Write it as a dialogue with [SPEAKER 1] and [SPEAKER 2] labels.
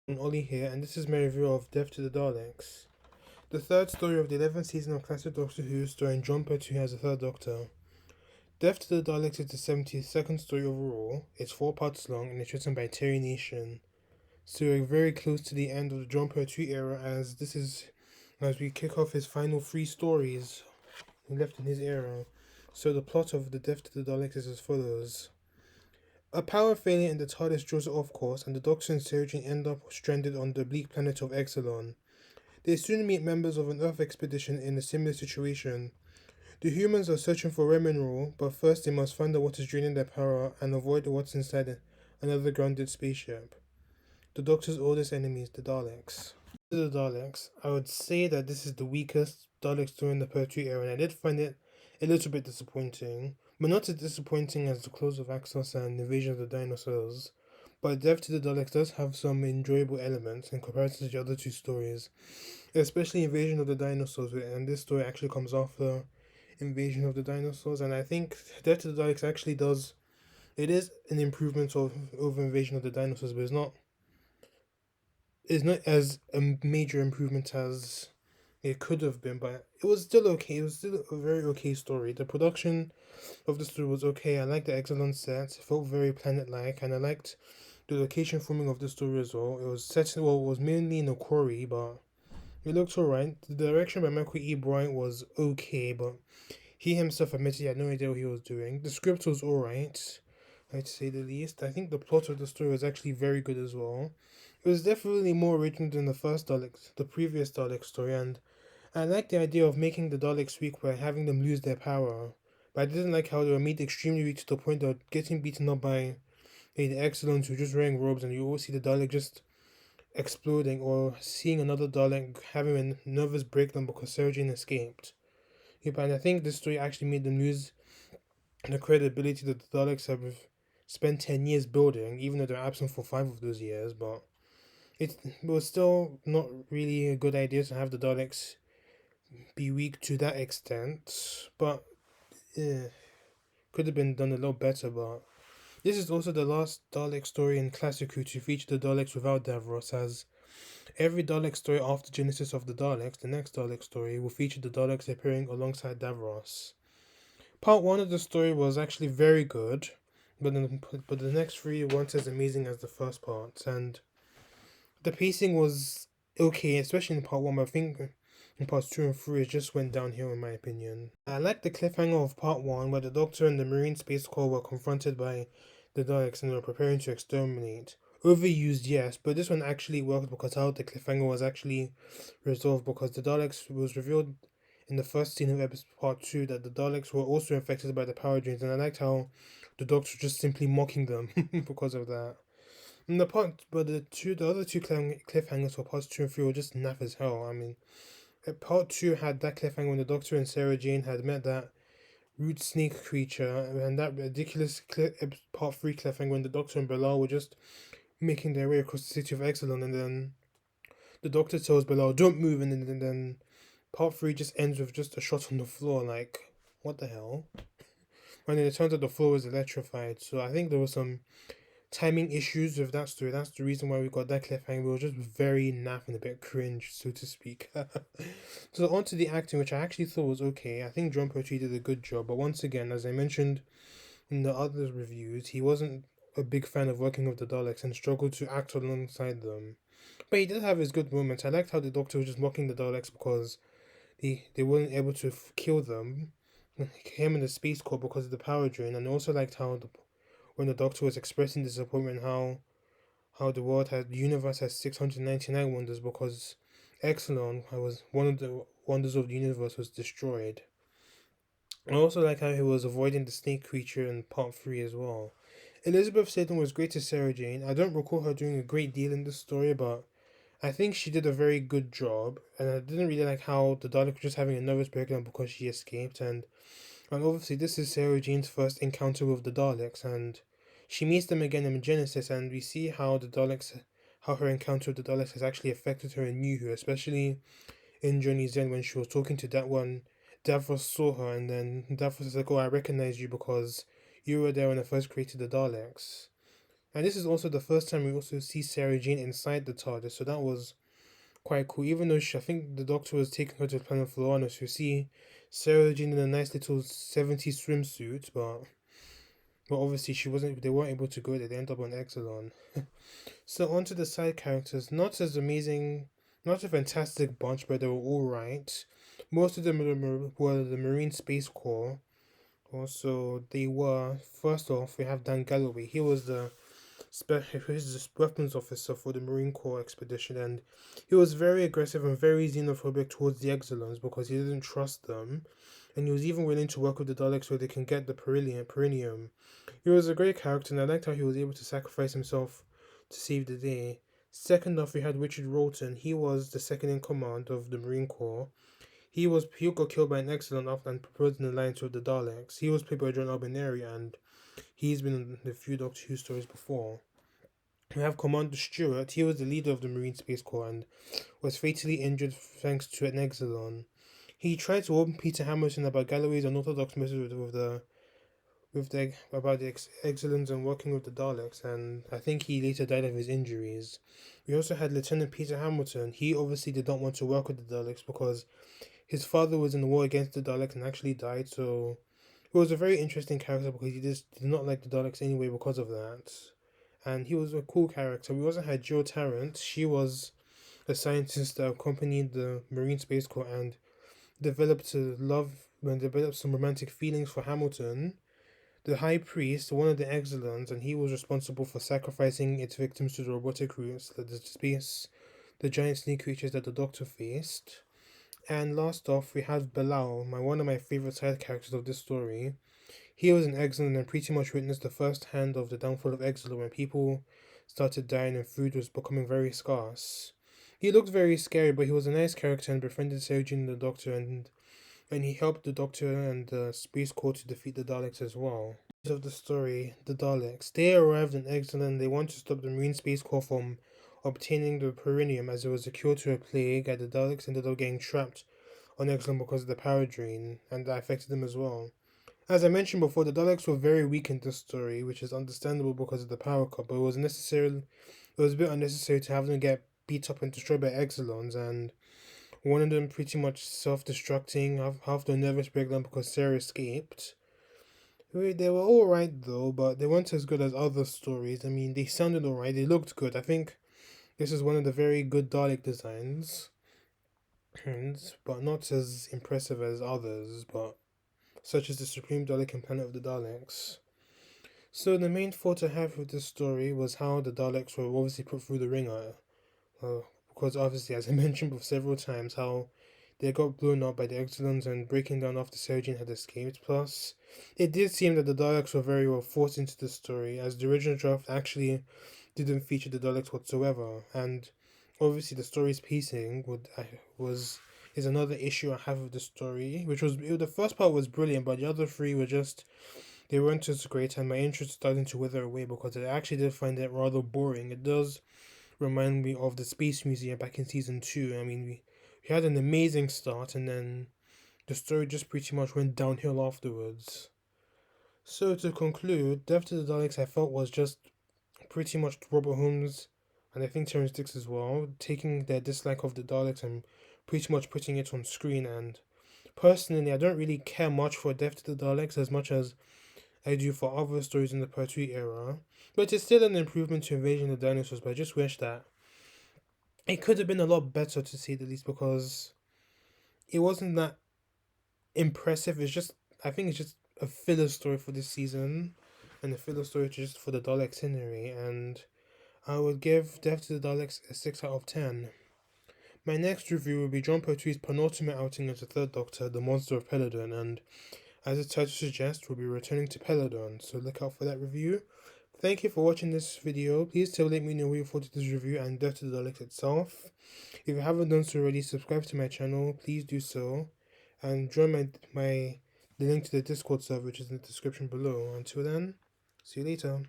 [SPEAKER 1] Oli here, and this is my review of Death to the Daleks, the third story of the 11th season of classic Doctor Who, starring John Pertwee as the Third Doctor. Death to the Daleks is the 72nd story overall. It's 4 parts long, and it's written by Terry Nation. So we're very close to the end of the John Pertwee era, as we kick off his final 3 stories left in his era. So the plot of the Death to the Daleks is as follows. A power failure in the TARDIS draws it off course, and the Doctor and Sarah Jane end up stranded on the bleak planet of S11. They soon meet members of an Earth expedition in a similar situation. The humans are searching for rare mineral, but first they must find out what is draining their power and avoid what's inside another grounded spaceship. The Doctor's oldest enemies, the Daleks. The Daleks. I would say that this is the weakest Dalek story in the Pertwee era, and I did find it a little bit disappointing, but not as disappointing as the close of Axos and Invasion of the Dinosaurs. But Death to the Daleks does have some enjoyable elements in comparison to the other 2 stories, especially Invasion of the Dinosaurs, and this story actually comes after Invasion of the Dinosaurs, and I think Death to the Daleks actually does. It is an improvement over Invasion of the Dinosaurs, but it's not as a major improvement as it could have been, but it was still okay. It was still a very okay story. The production of the story was okay. I liked the excellent set. It felt very planet-like, and I liked the location filming of the story as well. It was set well. It was mainly in a quarry, but it looked alright. The direction by Michael E. Bryant was okay, but he himself admitted he had no idea what he was doing. The script was alright, I'd say the least. I think the plot of the story was actually very good as well. It was definitely more original than the previous Dalek story, and I liked the idea of making the Daleks weak by having them lose their power. But I didn't like how they were made extremely weak to the point of getting beaten up by the Excellents who just wearing robes, and you always see the Dalek just exploding or seeing another Dalek having a nervous breakdown because Sarah Jane escaped. Yep, and I think this story actually made them lose the credibility that the Daleks have spent 10 years building, even though they're absent for 5 of those years. But it was still not really a good idea to have the Daleks be weak to that extent. But could have been done a lot better. But this is also the last Dalek story in Classic Who to feature the Daleks without Davros, as every Dalek story after Genesis of the Daleks, the next Dalek story, will feature the Daleks appearing alongside Davros. Part 1 of the story was actually very good, but the next 3 weren't as amazing as the first part, and the pacing was okay, especially in part 1, but I think in parts 2 and 3 it just went downhill in my opinion. I liked the cliffhanger of part 1 where the Doctor and the Marine Space Corps were confronted by the Daleks and were preparing to exterminate. Overused, yes, but this one actually worked because how the cliffhanger was actually resolved, because the Daleks was revealed in the first scene of episode part 2 that the Daleks were also infected by the power drains, and I liked how the Doctor was just simply mocking them because of that. And the other two cliffhangers for parts 2 and 3 were just naff as hell. I mean, part 2 had that cliffhanger when the Doctor and Sarah Jane had met that root snake creature, and that ridiculous part 3 cliffhanger when the Doctor and Bilal were just making their way across the city of Exelon, and then the Doctor tells Bilal, "Don't move," and then part 3 just ends with just a shot on the floor. Like, what the hell? And then it turns out the floor was electrified. So I think there was some timing issues with that story. That's the reason why we got that cliffhanger. We were just very naff and a bit cringe, so to speak. So on to the acting, which I actually thought was okay. I think John Pertwee did a good job, but once again, as I mentioned in the other reviews, he wasn't a big fan of working with the Daleks and struggled to act alongside them. But he did have his good moments. I liked how the Doctor was just mocking the Daleks because they weren't able to kill them, him and the Space Corps, because of the power drain. And I also liked how when the Doctor was expressing disappointment, how the universe has 699 wonders because Exelon was one of the wonders of the universe was destroyed. I also like how he was avoiding the snake creature in part 3 as well. Elizabeth Sladen was great as Sarah Jane. I don't recall her doing a great deal in this story, but I think she did a very good job, and I didn't really like how the Dalek was just having a nervous breakdown because she escaped, and obviously this is Sarah Jane's first encounter with the Daleks, and she meets them again in Genesis, and we see how her encounter with the Daleks has actually affected her in New Who, especially in Journey's End when she was talking to that one. Davros saw her, and then Davros was like, "Oh, I recognize you because you were there when I first created the Daleks." And this is also the first time we also see Sarah Jane inside the TARDIS, so that was quite cool. Even though I think the Doctor was taking her to the planet Floranus, you see Sarah Jane in a nice little 70s swimsuit, but obviously she wasn't. They weren't able to go there. They ended up on Exelon. So on to the side characters. Not as amazing, not a fantastic bunch, but they were all right. Most of them were the Marine Space Corps. Also, they were first off. We have Dan Galloway. He was the weapons officer for the Marine Corps expedition, and he was very aggressive and very xenophobic towards the Exilons because he didn't trust them, and he was even willing to work with the Daleks so they can get the Perinium. He was a great character, and I liked how he was able to sacrifice himself to save the day. Second off, we had Richard Rolton. He was the second in command of the Marine Corps. He got killed by an Exilon after and proposed an alliance with the Daleks. He was played by John Albineri, and he's been in a few Doctor Who stories before. We have Commander Stewart. He was the leader of the Marine Space Corps and was fatally injured thanks to an Exilon. He tried to warn Peter Hamilton about Galloway's unorthodox methods with the about the Exilons and working with the Daleks, and I think he later died of his injuries. We also had Lieutenant Peter Hamilton. He obviously did not want to work with the Daleks because his father was in the war against the Daleks and actually died, so he was a very interesting character because he just did not like the Daleks anyway because of that. And he was a cool character. We also had Jo Tarrant. She was a scientist that accompanied the Marine Space Corps and developed some romantic feelings for Hamilton, the High Priest, one of the Exilons, and he was responsible for sacrificing its victims to the robotic roots, the giant snake creatures that the Doctor faced. And last off, we have Bilal, one of my favorite side characters of this story. He was an Exilon and pretty much witnessed the first hand of the downfall of Exilon when people started dying and food was becoming very scarce. He looked very scary, but he was a nice character and befriended Sarah Jane and the Doctor, and he helped the Doctor and the Space Corps to defeat the Daleks as well. Of the story, the Daleks. They arrived in Exilon and they wanted to stop the Marine Space Corps from obtaining the Perinium as it was a cure to a plague, and the Daleks ended up getting trapped on Exilon because of the power drain, and that affected them as well. As I mentioned before, the Daleks were very weak in this story, which is understandable because of the power cut, but it was a bit unnecessary to have them get beat up and destroyed by Exilons, and one of them pretty much self-destructing, half the nervous breakdown because Sarah escaped. They were alright though, but they weren't as good as other stories. I mean, they sounded alright, they looked good. I think this is one of the very good Dalek designs, but not as impressive as others, but such as the Supreme Dalek and Planet of the Daleks. So the main fault I have with this story was how the Daleks were obviously put through the ringer. Because obviously, as I mentioned several times, how they got blown up by the Exilons and breaking down after Sarah Jane had escaped. Plus, it did seem that the Daleks were very well forced into the story, as the original draft actually didn't feature the Daleks whatsoever. And obviously, the story's pacing is another issue I have with the story, the first part was brilliant, but the other three were just they weren't as great, and my interest starting to wither away because I actually did find it rather boring. It does remind me of the Space Museum back in season 2. I mean, we had an amazing start, and then the story just pretty much went downhill afterwards. So to conclude, Death to the Daleks I felt was just pretty much Robert Holmes, and I think Terrence Dicks as well, taking their dislike of the Daleks and pretty much putting it on screen. And personally, I don't really care much for Death to the Daleks as much as I do for other stories in the Pertwee era, but it's still an improvement to Invasion of the Dinosaurs, but I just wish that it could have been a lot better, to say the least, because it wasn't that impressive. I think it's just a filler story for this season, and a filler story just for the Dalek scenery, and I would give Death to the Daleks a 6 out of 10. My next review will be John Pertwee's penultimate outing as the Third Doctor, The Monster of Peladon, and as its title suggests, we'll be returning to Peladon, so look out for that review. Thank you for watching this video. Please let me know what you thought of this review and Death to the Daleks itself. If you haven't done so already, subscribe to my channel, please do so, and join the link to the Discord server, which is in the description below. Until then, see you later.